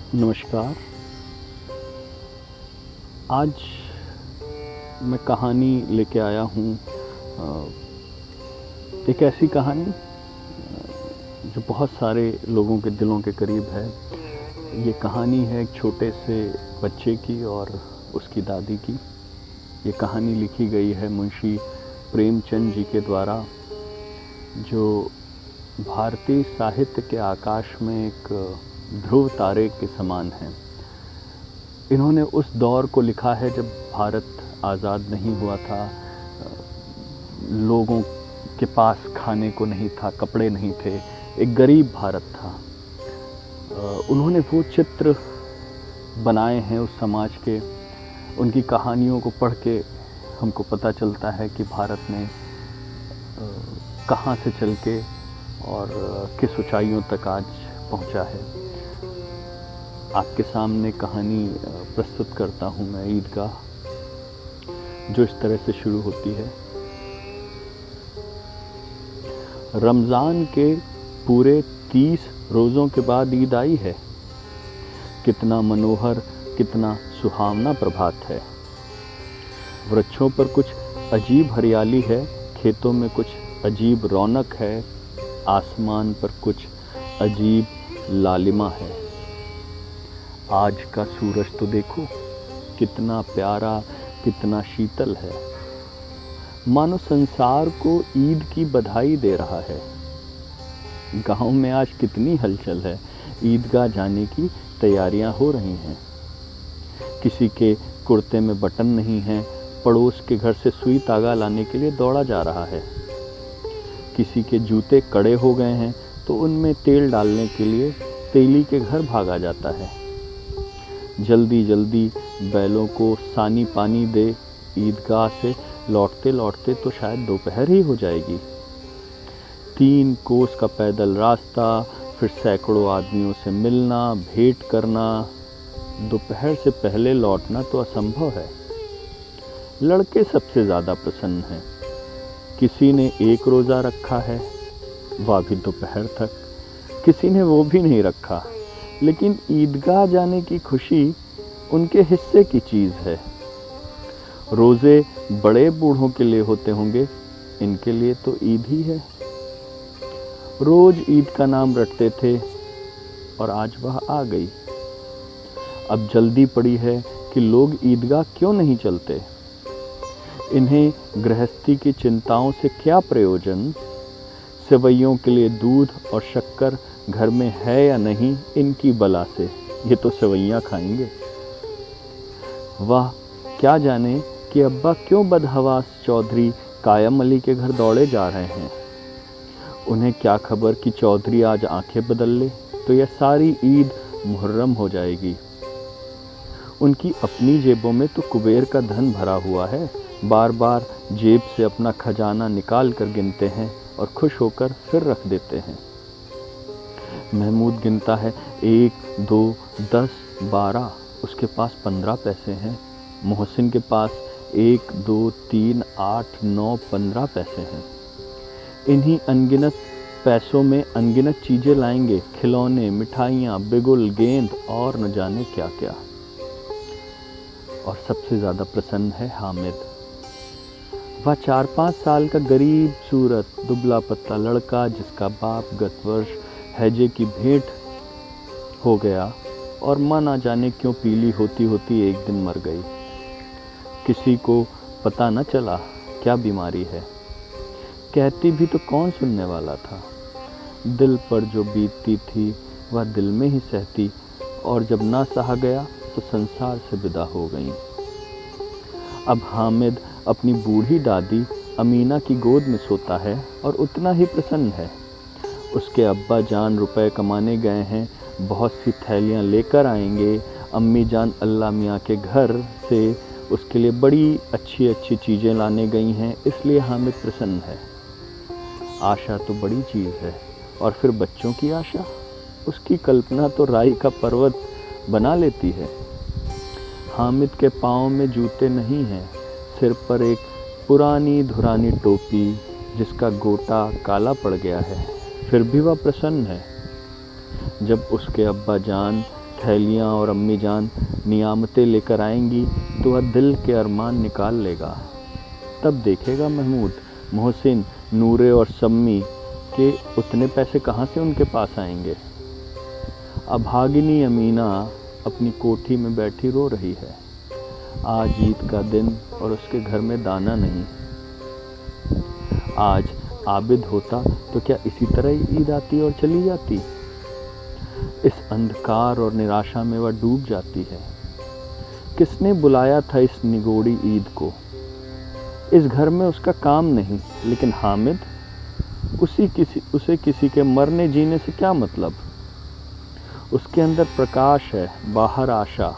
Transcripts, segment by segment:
नमस्कार। आज मैं कहानी लेके आया हूँ। एक ऐसी कहानी जो बहुत सारे लोगों के दिलों के करीब है। ये कहानी है एक छोटे से बच्चे की और उसकी दादी की। ये कहानी लिखी गई है मुंशी प्रेमचंद जी के द्वारा, जो भारतीय साहित्य के आकाश में एक ध्रुव तारे के समान हैं। इन्होंने उस दौर को लिखा है जब भारत आज़ाद नहीं हुआ था, लोगों के पास खाने को नहीं था, कपड़े नहीं थे, एक गरीब भारत था। उन्होंने वो चित्र बनाए हैं उस समाज के। उनकी कहानियों को पढ़ के हमको पता चलता है कि भारत ने कहाँ से चल के और किस ऊंचाइयों तक आज पहुंचा है। आपके सामने कहानी प्रस्तुत करता हूं मैं ईदगाह, जो इस तरह से शुरू होती है। रमज़ान के पूरे 30 रोज़ों के बाद ईद आई है। कितना मनोहर, कितना सुहावना प्रभात है। वृक्षों पर कुछ अजीब हरियाली है, खेतों में कुछ अजीब रौनक है, आसमान पर कुछ अजीब लालिमा है। आज का सूरज तो देखो, कितना प्यारा, कितना शीतल है, मानो संसार को ईद की बधाई दे रहा है। गांव में आज कितनी हलचल है, ईदगाह जाने की तैयारियां हो रही हैं। किसी के कुर्ते में बटन नहीं है, पड़ोस के घर से सुई तागा लाने के लिए दौड़ा जा रहा है। किसी के जूते कड़े हो गए हैं तो उनमें तेल डालने के लिए तेली के घर भागा जाता है। जल्दी जल्दी बैलों को सानी पानी दे, ईदगाह से लौटते लौटते तो शायद दोपहर ही हो जाएगी। 3 कोस का पैदल रास्ता, फिर सैकड़ों आदमियों से मिलना, भेंट करना। दोपहर से पहले लौटना तो असंभव है। लड़के सबसे ज़्यादा प्रसन्न हैं। किसी ने 1 रोज़ा रखा है, वह भी दोपहर तक। किसी ने वो भी नहीं रखा, लेकिन ईदगाह जाने की खुशी उनके हिस्से की चीज़ है। रोज़े बड़े बूढ़ों के लिए होते होंगे, इनके लिए तो ईद ही है। रोज़ ईद का नाम रटते थे और आज वह आ गई। अब जल्दी पड़ी है कि लोग ईदगाह क्यों नहीं चलते। इन्हें गृहस्थी की चिंताओं से क्या प्रयोजन। सेवैयों के लिए दूध और शक्कर घर में है या नहीं, इनकी बला से ये तो सेवैयाँ खाएंगे। वाह, क्या जाने कि अब्बा क्यों बदहवास चौधरी कायम अली के घर दौड़े जा रहे हैं। उन्हें क्या खबर कि चौधरी आज आंखें बदल ले तो यह सारी ईद मुहर्रम हो जाएगी। उनकी अपनी जेबों में तो कुबेर का धन भरा हुआ है। बार बार जेब से अपना खजाना निकाल कर गिनते हैं और खुश होकर फिर रख देते हैं। महमूद गिनता है 1, 2, 10, 12, उसके पास 15 पैसे हैं। मोहसिन के पास 1, 2, 3, 8, 9, 15 पैसे हैं। इन्हीं अनगिनत पैसों में अनगिनत चीज़ें लाएंगे, खिलौने, मिठाइयाँ, बिगुल, गेंद और न जाने क्या क्या। और सबसे ज़्यादा प्रसन्न है हामिद। वह 4-5 साल का गरीब सूरत दुबला पतला लड़का, जिसका बाप गत वर्ष हैजे की भेंट हो गया और माँ ना जाने क्यों पीली होती होती एक दिन मर गई। किसी को पता न चला क्या बीमारी है। कहती भी तो कौन सुनने वाला था। दिल पर जो बीतती थी वह दिल में ही सहती, और जब ना सहा गया तो संसार से विदा हो गई। अब हामिद अपनी बूढ़ी दादी अमीना की गोद में सोता है और उतना ही प्रसन्न है। उसके अब्बा जान रुपए कमाने गए हैं, बहुत सी थैलियाँ लेकर आएंगे। अम्मी जान अल्लाह मियाँ के घर से उसके लिए बड़ी अच्छी अच्छी चीज़ें लाने गई हैं, इसलिए हामिद प्रसन्न है। आशा तो बड़ी चीज़ है, और फिर बच्चों की आशा, उसकी कल्पना तो राई का पर्वत बना लेती है। हामिद के पाँव में जूते नहीं हैं, सिर पर एक पुरानी धुरानी टोपी जिसका गोटा काला पड़ गया है, फिर भी वह प्रसन्न है। जब उसके अब्बा जान थैलियाँ और अम्मी जान नियामतें लेकर आएंगी तो वह दिल के अरमान निकाल लेगा। तब देखेगा महमूद, मोहसिन, नूरे और सम्मी के उतने पैसे कहाँ से उनके पास आएंगे। अभागिनी अमीना अपनी कोठी में बैठी रो रही है। आज ईद का दिन और उसके घर में दाना नहीं। आज आबिद होता तो क्या इसी तरह ही ईद आती और चली जाती। इस अंधकार और निराशा में वह डूब जाती है। किसने बुलाया था इस निगोड़ी ईद को। इस घर में उसका काम नहीं, लेकिन हामिद, उसे किसी के मरने जीने से क्या मतलब। उसके अंदर प्रकाश है, बाहर आशा।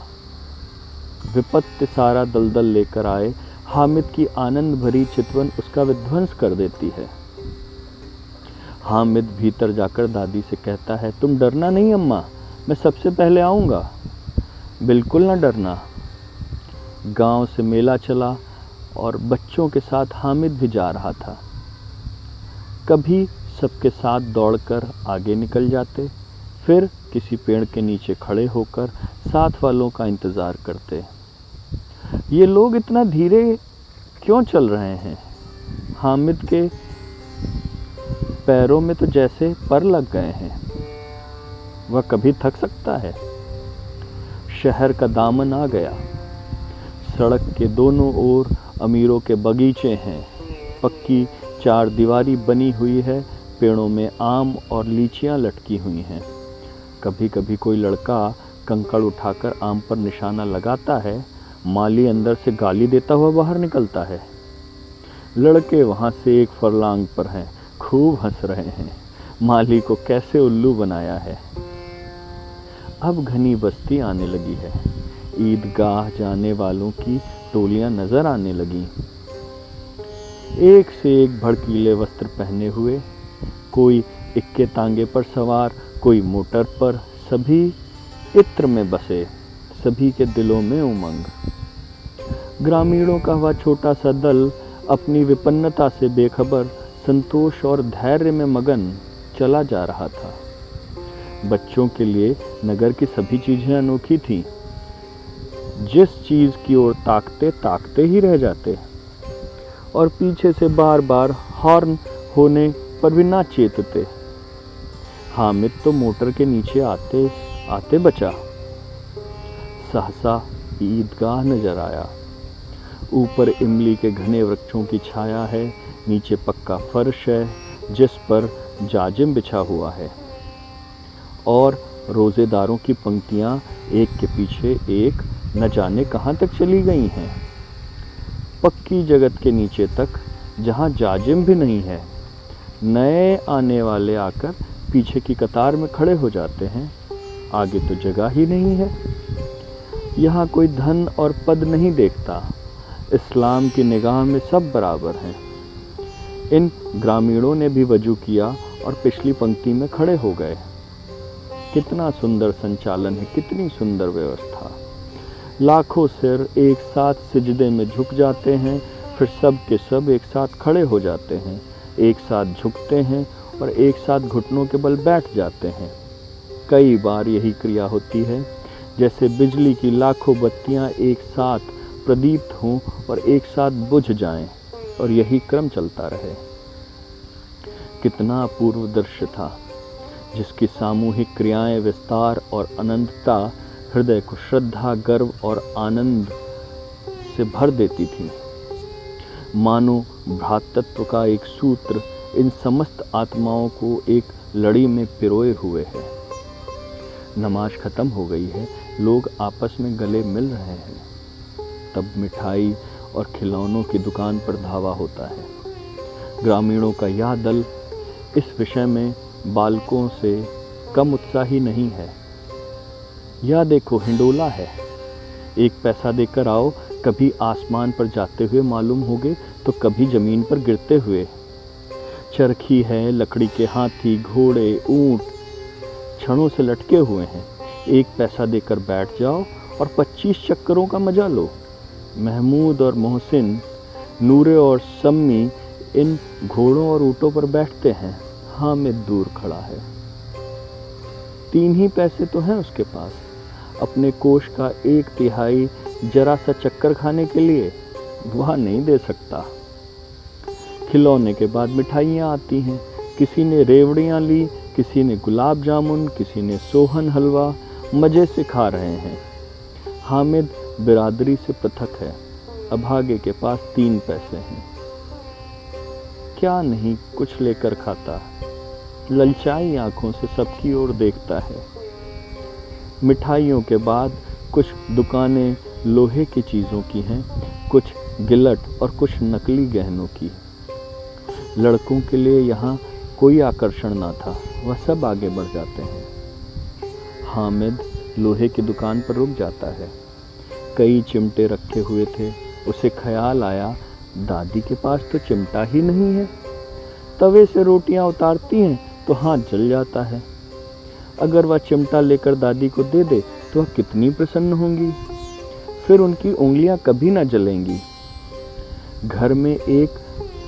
विपत्ति सारा दलदल लेकर आए, हामिद की आनंद भरी चितवन उसका विध्वंस कर देती है। हामिद भीतर जाकर दादी से कहता है, तुम डरना नहीं अम्मा, मैं सबसे पहले आऊँगा। बिल्कुल ना डरना। गांव से मेला चला और बच्चों के साथ हामिद भी जा रहा था। कभी सबके साथ दौड़कर आगे निकल जाते, फिर किसी पेड़ के नीचे खड़े होकर साथ वालों का इंतज़ार करते। ये लोग इतना धीरे क्यों चल रहे हैं। हामिद के पैरों में तो जैसे पर लग गए हैं। वह कभी थक सकता है। शहर का दामन आ गया। सड़क के दोनों ओर अमीरों के बगीचे हैं। पक्की चार दीवारी बनी हुई है। पेड़ों में आम और लीचियां लटकी हुई हैं। कभी कभी कोई लड़का कंकड़ उठाकर आम पर निशाना लगाता है। माली अंदर से गाली देता हुआ बाहर निकलता है। लड़के वहां से एक फरलांग पर हैं, खूब हंस रहे हैं। माली को कैसे उल्लू बनाया है। अब घनी बस्ती आने लगी है। ईदगाह जाने वालों की टोलियां नजर आने लगी। एक से एक भड़कीले वस्त्र पहने हुए, कोई इक्के तांगे पर सवार, कोई मोटर पर। सभी इत्र में बसे, सभी के दिलों में उमंग। ग्रामीणों का वह छोटा सा दल अपनी विपन्नता से बेखबर संतोष और धैर्य में मगन चला जा रहा था। बच्चों के लिए नगर की सभी चीजें अनोखी थीं। जिस चीज की ओर ताकते ताकते ही रह जाते और पीछे से बार बार हॉर्न होने पर भी ना चेतते। हामिद तो मोटर के नीचे आते आते बचा। सहसा ईदगाह नजर आया। ऊपर इमली के घने वृक्षों की छाया है, नीचे पक्का फर्श है जिस पर जाजिम बिछा हुआ है और रोजेदारों की पंक्तियां एक के पीछे एक न जाने कहां तक चली गई हैं। पक्की जगत के नीचे तक, जहां जाजिम भी नहीं है। नए आने वाले आकर पीछे की कतार में खड़े हो जाते हैं। आगे तो जगह ही नहीं है। यहाँ कोई धन और पद नहीं देखता। इस्लाम की निगाह में सब बराबर हैं। इन ग्रामीणों ने भी वजू किया और पिछली पंक्ति में खड़े हो गए। कितना सुंदर संचालन है, कितनी सुंदर व्यवस्था। लाखों सिर एक साथ सिजदे में झुक जाते हैं, फिर सब के सब एक साथ खड़े हो जाते हैं, एक साथ झुकते हैं और एक साथ घुटनों के बल बैठ जाते हैं। कई बार यही क्रिया होती है, जैसे बिजली की लाखों बत्तियां एक साथ प्रदीप्त हों और एक साथ बुझ जाएं, और यही क्रम चलता रहे। कितना अपूर्व दृश्य था, जिसकी सामूहिक क्रियाएं, विस्तार और अनंतता हृदय को श्रद्धा, गर्व और आनंद से भर देती थी। मानो भ्रातृत्व का एक सूत्र इन समस्त आत्माओं को एक लड़ी में पिरोए हुए है। नमाज खत्म हो गई है, लोग आपस में गले मिल रहे हैं। तब मिठाई और खिलौनों की दुकान पर धावा होता है। ग्रामीणों का यह दल इस विषय में बालकों से कम उत्साही नहीं है। यह देखो, हिंडोला है, एक पैसा देकर आओ। कभी आसमान पर जाते हुए मालूम होगे तो कभी जमीन पर गिरते हुए। चरखी है, लकड़ी के हाथी, घोड़े, ऊंट छड़ों से लटके हुए हैं। एक पैसा देकर बैठ जाओ और 25 चक्करों का मजा लो। महमूद और मोहसिन, नूरे और सम्मी इन घोड़ों और ऊँटों पर बैठते हैं। हामिद दूर खड़ा है। 3 ही पैसे तो हैं उसके पास। अपने कोष का 1/3 जरा सा चक्कर खाने के लिए वह नहीं दे सकता। खिलौने के बाद मिठाइयाँ आती हैं। किसी ने रेवड़ियाँ ली, किसी ने गुलाब जामुन, किसी ने सोहन हलवा। मज़े से खा रहे हैं। हामिद बिरादरी से पृथक है। अभागे के पास 3 पैसे हैं। क्या नहीं कुछ लेकर खाता। ललचाई आंखों से सबकी ओर देखता है। मिठाइयों के बाद कुछ दुकानें लोहे की चीज़ों की हैं, कुछ गिलट और कुछ नकली गहनों की। लड़कों के लिए यहाँ कोई आकर्षण ना था, वह सब आगे बढ़ जाते हैं। हामिद लोहे की दुकान पर रुक जाता है। कई चिमटे रखे हुए थे। उसे ख्याल आया, दादी के पास तो चिमटा ही नहीं है। तवे से रोटियां उतारती हैं तो हाथ जल जाता है। अगर वह चिमटा लेकर दादी को दे दे तो वह कितनी प्रसन्न होंगी। फिर उनकी उंगलियां कभी ना जलेंगी। घर में एक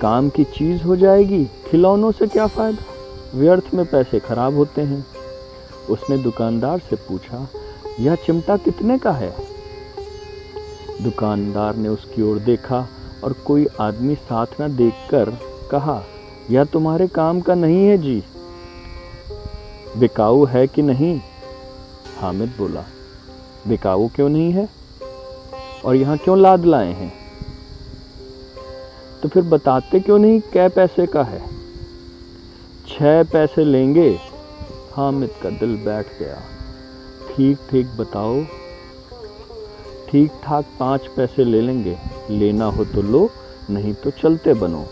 काम की चीज़ हो जाएगी। खिलौनों से क्या फ़ायदा, व्यर्थ में पैसे खराब होते हैं। उसने दुकानदार से पूछा, यह चिमटा कितने का है? दुकानदार ने उसकी ओर देखा और कोई आदमी साथ न देखकर कहा, यह तुम्हारे काम का नहीं है जी। बिकाऊ है कि नहीं? हामिद बोला, बिकाऊ क्यों नहीं है और यहाँ क्यों लाद लाए हैं? तो फिर बताते क्यों नहीं कै पैसे का है? 6 पैसे लेंगे। हामिद का दिल बैठ गया। ठीक ठीक बताओ। ठीक ठाक 5 पैसे ले लेंगे। लेना हो तो लो, नहीं तो चलते बनो।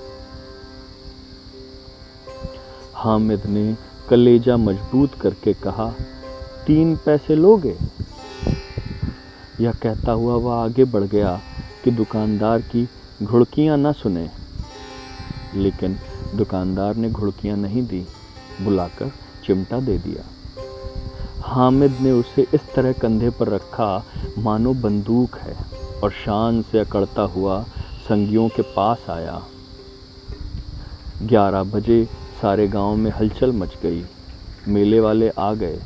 हामिद ने कलेजा मजबूत करके कहा, 3 पैसे लोगे? यह कहता हुआ वह आगे बढ़ गया कि दुकानदार की घुड़कियां न सुने। लेकिन दुकानदार ने घुड़कियां नहीं दी, बुलाकर चिमटा दे दिया। हामिद ने उसे इस तरह कंधे पर रखा मानो बंदूक है और शान से अकड़ता हुआ संगियों के पास आया। 11 बजे सारे गांव में हलचल मच गई। मेले वाले आ गए।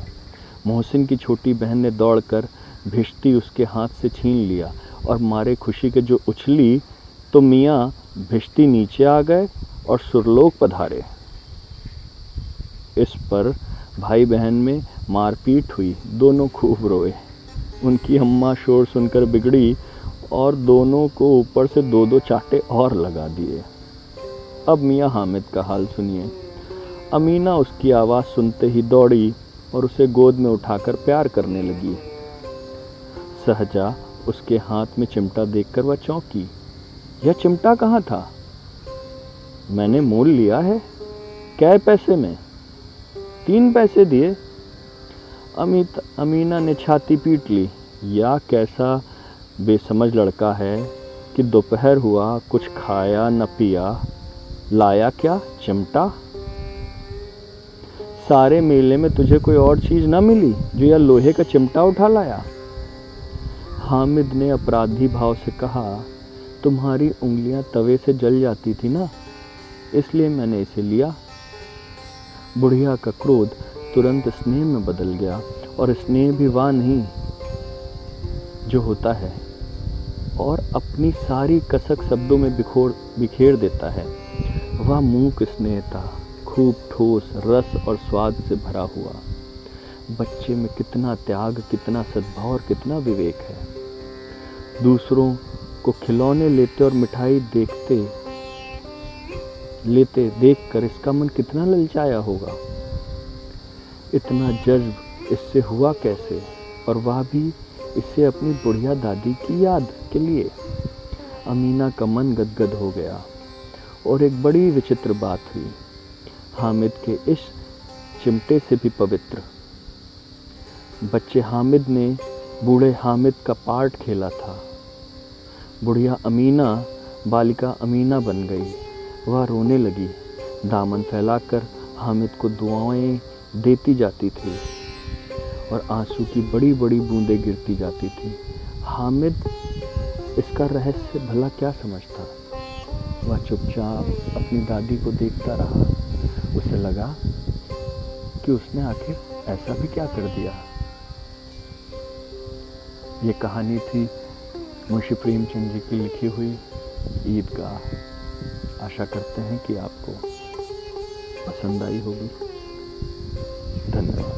मोहसिन की छोटी बहन ने दौड़कर भिश्ती उसके हाथ से छीन लिया और मारे खुशी के जो उछली तो मियाँ भिश्ती नीचे आ गए और सुरलोक पधारे। इस पर भाई बहन में मारपीट हुई। दोनों खूब रोए। उनकी अम्मा शोर सुनकर बिगड़ी और दोनों को ऊपर से 2-2 चाटे और लगा दिए। अब मियाँ हामिद का हाल सुनिए। अमीना उसकी आवाज़ सुनते ही दौड़ी और उसे गोद में उठाकर प्यार करने लगी। सहजा उसके हाथ में चिमटा देखकर वह चौंकी। यह चिमटा कहाँ था? मैंने मोल लिया है। कै पैसे में? 3 पैसे दिए। अमीना ने छाती पीट ली। या कैसा बेसमझ लड़का है कि दोपहर हुआ, कुछ खाया न पिया, लाया क्या? चिमटा। सारे मेले में तुझे कोई और चीज़ न मिली जो यह लोहे का चिमटा उठा लाया? हामिद ने अपराधी भाव से कहा, तुम्हारी उंगलियां तवे से जल जाती थी ना, इसलिए मैंने इसे लिया। बुढ़िया का क्रोध तुरंत स्नेह में बदल गया और स्नेह भी वह नहीं जो होता है और अपनी सारी कसक शब्दों में बिखेर देता है। वह मूक स्नेह था, खूब ठोस, रस और स्वाद से भरा हुआ। बच्चे में कितना त्याग, कितना सद्भाव और कितना विवेक है। दूसरों को खिलौने लेते और मिठाई लेते देखकर इसका मन कितना ललचाया होगा। इतना जज्ब इससे हुआ कैसे, और वह भी इससे अपनी बुढ़िया दादी की याद के लिए। अमीना का मन गदगद हो गया। और एक बड़ी विचित्र बात हुई। हामिद के इस चिमटे से भी पवित्र बच्चे हामिद ने बूढ़े हामिद का पार्ट खेला था। बुढ़िया अमीना बालिका अमीना बन गई। वह रोने लगी, दामन फैलाकर हामिद को दुआएं देती जाती थी और आंसू की बड़ी बड़ी बूंदें गिरती जाती थी। हामिद इसका रहस्य भला क्या समझता। वह चुपचाप अपनी दादी को देखता रहा। उसे लगा कि उसने आखिर ऐसा भी क्या कर दिया। ये कहानी थी मुंशी प्रेमचंद जी की लिखी हुई ईद का। आशा करते हैं कि आपको पसंद आई होगी। धन्यवाद।